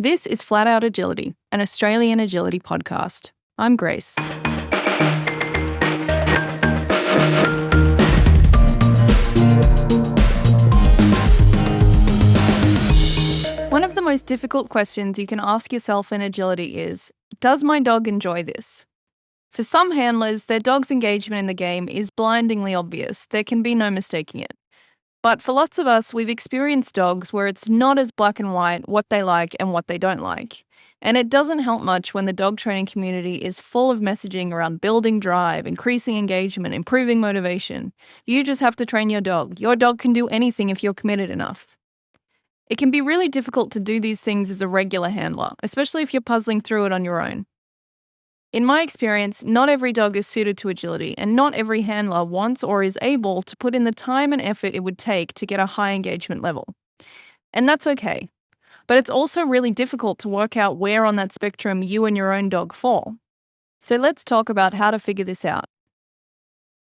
This is Flat Out Agility, an Australian agility podcast. I'm Grace. One of the most difficult questions you can ask yourself in agility is, does my dog enjoy this? For some handlers, their dog's engagement in the game is blindingly obvious. There can be no mistaking it. But for lots of us, we've experienced dogs where it's not as black and white what they like and what they don't like. And it doesn't help much when the dog training community is full of messaging around building drive, increasing engagement, improving motivation. You just have to train your dog. Your dog can do anything if you're committed enough. It can be really difficult to do these things as a regular handler, especially if you're puzzling through it on your own. In my experience, not every dog is suited to agility, and not every handler wants or is able to put in the time and effort it would take to get a high engagement level. And that's okay. But it's also really difficult to work out where on that spectrum you and your own dog fall. So let's talk about how to figure this out.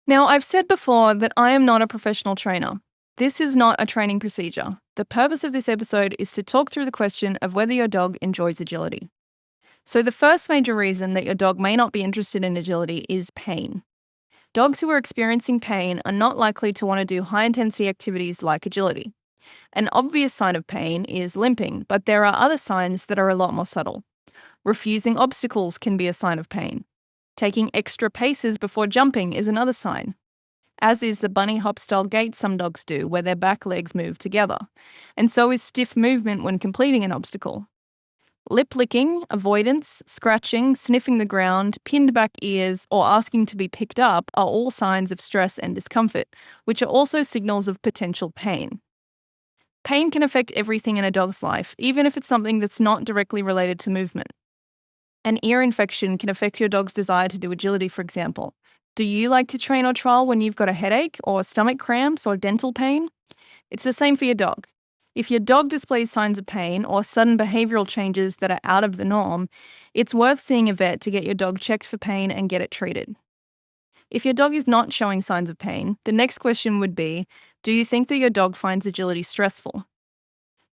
Now, I've said before that I am not a professional trainer. This is not a training procedure. The purpose of this episode is to talk through the question of whether your dog enjoys agility. So the first major reason that your dog may not be interested in agility is pain. Dogs who are experiencing pain are not likely to want to do high-intensity activities like agility. An obvious sign of pain is limping, but there are other signs that are a lot more subtle. Refusing obstacles can be a sign of pain. Taking extra paces before jumping is another sign, as is the bunny hop style gait some dogs do where their back legs move together, and so is stiff movement when completing an obstacle. Lip licking, avoidance, scratching, sniffing the ground, pinned back ears, or asking to be picked up are all signs of stress and discomfort, which are also signals of potential pain. Pain can affect everything in a dog's life, even if it's something that's not directly related to movement. An ear infection can affect your dog's desire to do agility, for example. Do you like to train or trial when you've got a headache or stomach cramps or dental pain? It's the same for your dog. If your dog displays signs of pain or sudden behavioural changes that are out of the norm, it's worth seeing a vet to get your dog checked for pain and get it treated. If your dog is not showing signs of pain, the next question would be, do you think that your dog finds agility stressful?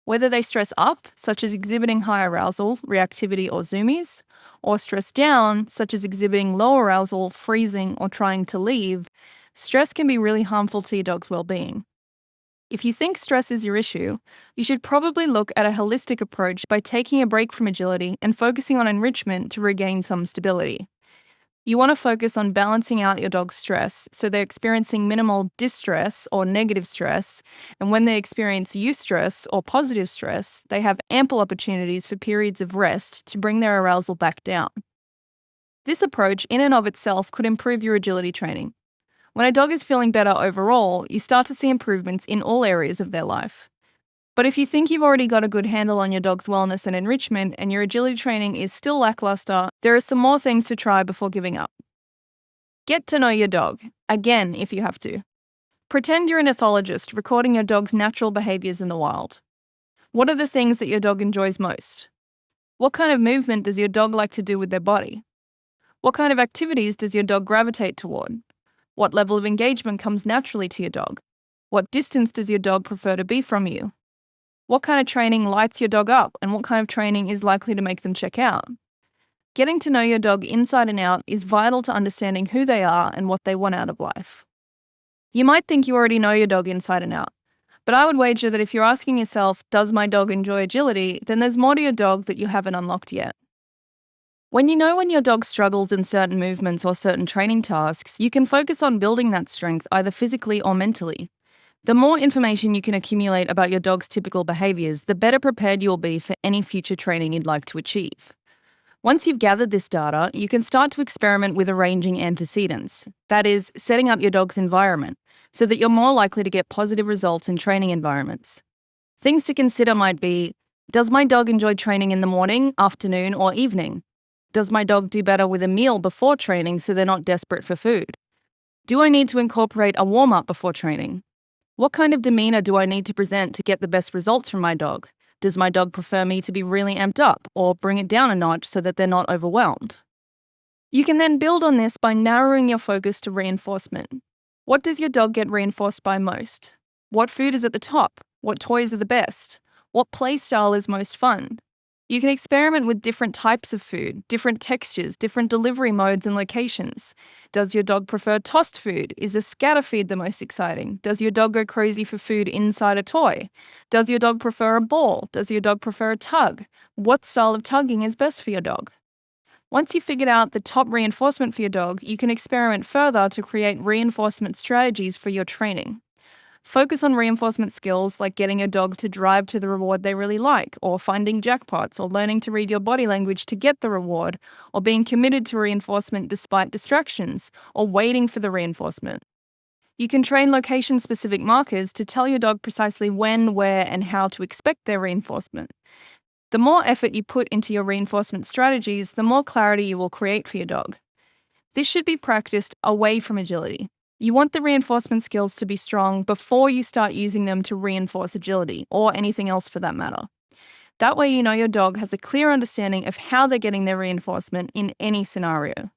Whether they stress up, such as exhibiting high arousal, reactivity, or zoomies, or stress down, such as exhibiting low arousal, freezing, or trying to leave, stress can be really harmful to your dog's well-being. If you think stress is your issue, you should probably look at a holistic approach by taking a break from agility and focusing on enrichment to regain some stability. You want to focus on balancing out your dog's stress so they're experiencing minimal distress or negative stress, and when they experience eustress or positive stress, they have ample opportunities for periods of rest to bring their arousal back down. This approach in and of itself could improve your agility training. When a dog is feeling better overall, you start to see improvements in all areas of their life. But if you think you've already got a good handle on your dog's wellness and enrichment and your agility training is still lackluster, there are some more things to try before giving up. Get to know your dog, again if you have to. Pretend you're an ethologist recording your dog's natural behaviours in the wild. What are the things that your dog enjoys most? What kind of movement does your dog like to do with their body? What kind of activities does your dog gravitate toward? What level of engagement comes naturally to your dog? What distance does your dog prefer to be from you? What kind of training lights your dog up, and what kind of training is likely to make them check out? Getting to know your dog inside and out is vital to understanding who they are and what they want out of life. You might think you already know your dog inside and out, but I would wager that if you're asking yourself, does my dog enjoy agility, then there's more to your dog that you haven't unlocked yet. When you know when your dog struggles in certain movements or certain training tasks, you can focus on building that strength either physically or mentally. The more information you can accumulate about your dog's typical behaviours, the better prepared you'll be for any future training you'd like to achieve. Once you've gathered this data, you can start to experiment with arranging antecedents, that is, setting up your dog's environment, so that you're more likely to get positive results in training environments. Things to consider might be, does my dog enjoy training in the morning, afternoon, or evening? Does my dog do better with a meal before training so they're not desperate for food? Do I need to incorporate a warm-up before training? What kind of demeanour do I need to present to get the best results from my dog? Does my dog prefer me to be really amped up or bring it down a notch so that they're not overwhelmed? You can then build on this by narrowing your focus to reinforcement. What does your dog get reinforced by most? What food is at the top? What toys are the best? What play style is most fun? You can experiment with different types of food, different textures, different delivery modes and locations. Does your dog prefer tossed food? Is a scatter feed the most exciting? Does your dog go crazy for food inside a toy? Does your dog prefer a ball? Does your dog prefer a tug? What style of tugging is best for your dog? Once you've figured out the top reinforcement for your dog, you can experiment further to create reinforcement strategies for your training. Focus on reinforcement skills like getting your dog to drive to the reward they really like, or finding jackpots, or learning to read your body language to get the reward, or being committed to reinforcement despite distractions, or waiting for the reinforcement. You can train location-specific markers to tell your dog precisely when, where, and how to expect their reinforcement. The more effort you put into your reinforcement strategies, the more clarity you will create for your dog. This should be practiced away from agility. You want the reinforcement skills to be strong before you start using them to reinforce agility, or anything else for that matter. That way you know your dog has a clear understanding of how they're getting their reinforcement in any scenario.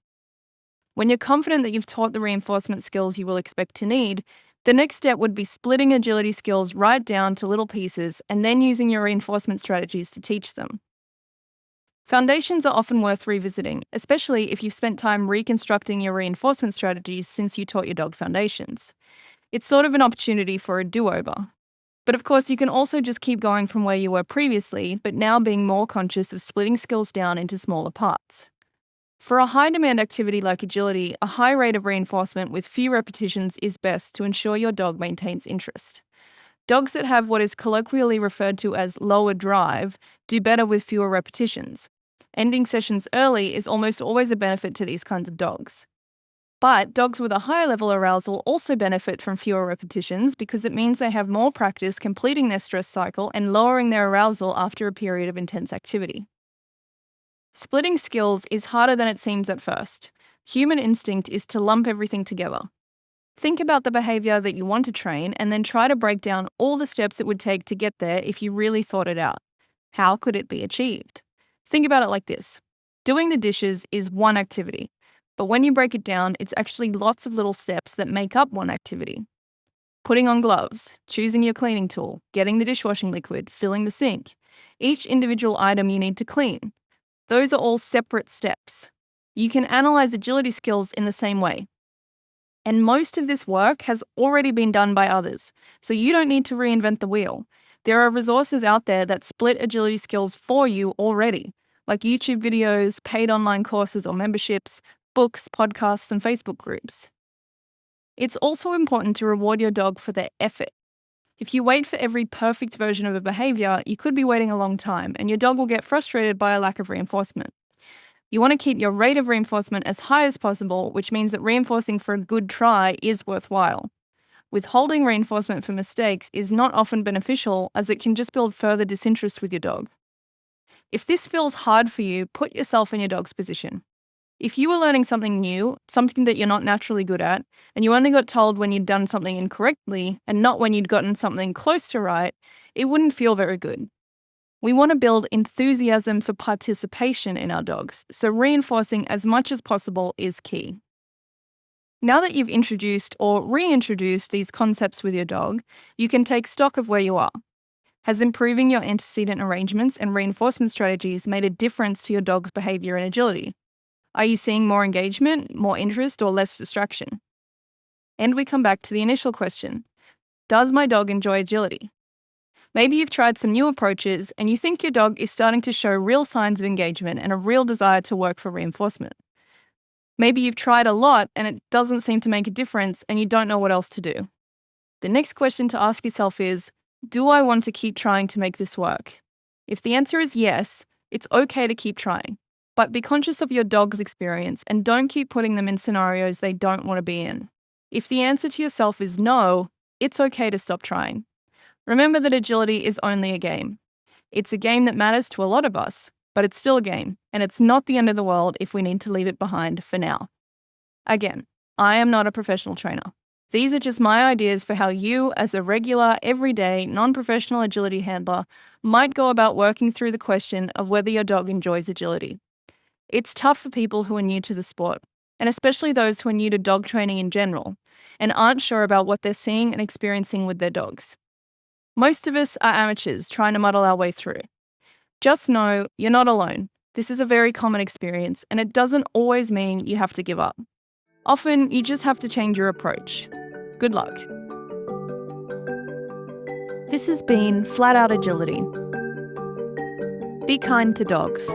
When you're confident that you've taught the reinforcement skills you will expect to need, the next step would be splitting agility skills right down to little pieces and then using your reinforcement strategies to teach them. Foundations are often worth revisiting, especially if you've spent time reconstructing your reinforcement strategies since you taught your dog foundations. It's sort of an opportunity for a do-over. But of course, you can also just keep going from where you were previously, but now being more conscious of splitting skills down into smaller parts. For a high-demand activity like agility, a high rate of reinforcement with few repetitions is best to ensure your dog maintains interest. Dogs that have what is colloquially referred to as lower drive do better with fewer repetitions. Ending sessions early is almost always a benefit to these kinds of dogs. But dogs with a higher level arousal also benefit from fewer repetitions because it means they have more practice completing their stress cycle and lowering their arousal after a period of intense activity. Splitting skills is harder than it seems at first. Human instinct is to lump everything together. Think about the behavior that you want to train and then try to break down all the steps it would take to get there if you really thought it out. How could it be achieved? Think about it like this. Doing the dishes is one activity, but when you break it down, it's actually lots of little steps that make up one activity. Putting on gloves, choosing your cleaning tool, getting the dishwashing liquid, filling the sink. Each individual item you need to clean. Those are all separate steps. You can analyze agility skills in the same way. And most of this work has already been done by others, so you don't need to reinvent the wheel. There are resources out there that split agility skills for you already, like YouTube videos, paid online courses or memberships, books, podcasts, and Facebook groups. It's also important to reward your dog for their effort. If you wait for every perfect version of a behavior, you could be waiting a long time, and your dog will get frustrated by a lack of reinforcement. You want to keep your rate of reinforcement as high as possible, which means that reinforcing for a good try is worthwhile. Withholding reinforcement for mistakes is not often beneficial, as it can just build further disinterest with your dog. If this feels hard for you, put yourself in your dog's position. If you were learning something new, something that you're not naturally good at, and you only got told when you'd done something incorrectly and not when you'd gotten something close to right, it wouldn't feel very good. We want to build enthusiasm for participation in our dogs, so reinforcing as much as possible is key. Now that you've introduced or reintroduced these concepts with your dog, you can take stock of where you are. Has improving your antecedent arrangements and reinforcement strategies made a difference to your dog's behavior and agility? Are you seeing more engagement, more interest, or less distraction? And we come back to the initial question. Does my dog enjoy agility? Maybe you've tried some new approaches and you think your dog is starting to show real signs of engagement and a real desire to work for reinforcement. Maybe you've tried a lot and it doesn't seem to make a difference and you don't know what else to do. The next question to ask yourself is, do I want to keep trying to make this work? If the answer is yes, it's okay to keep trying, but be conscious of your dog's experience and don't keep putting them in scenarios they don't want to be in. If the answer to yourself is no, it's okay to stop trying. Remember that agility is only a game. It's a game that matters to a lot of us, but it's still a game, and it's not the end of the world if we need to leave it behind for now. Again, I am not a professional trainer. These are just my ideas for how you, as a regular, everyday, non-professional agility handler, might go about working through the question of whether your dog enjoys agility. It's tough for people who are new to the sport, and especially those who are new to dog training in general, and aren't sure about what they're seeing and experiencing with their dogs. Most of us are amateurs trying to muddle our way through. Just know you're not alone. This is a very common experience, and it doesn't always mean you have to give up. Often, you just have to change your approach. Good luck. This has been Flat Out Agility. Be kind to dogs.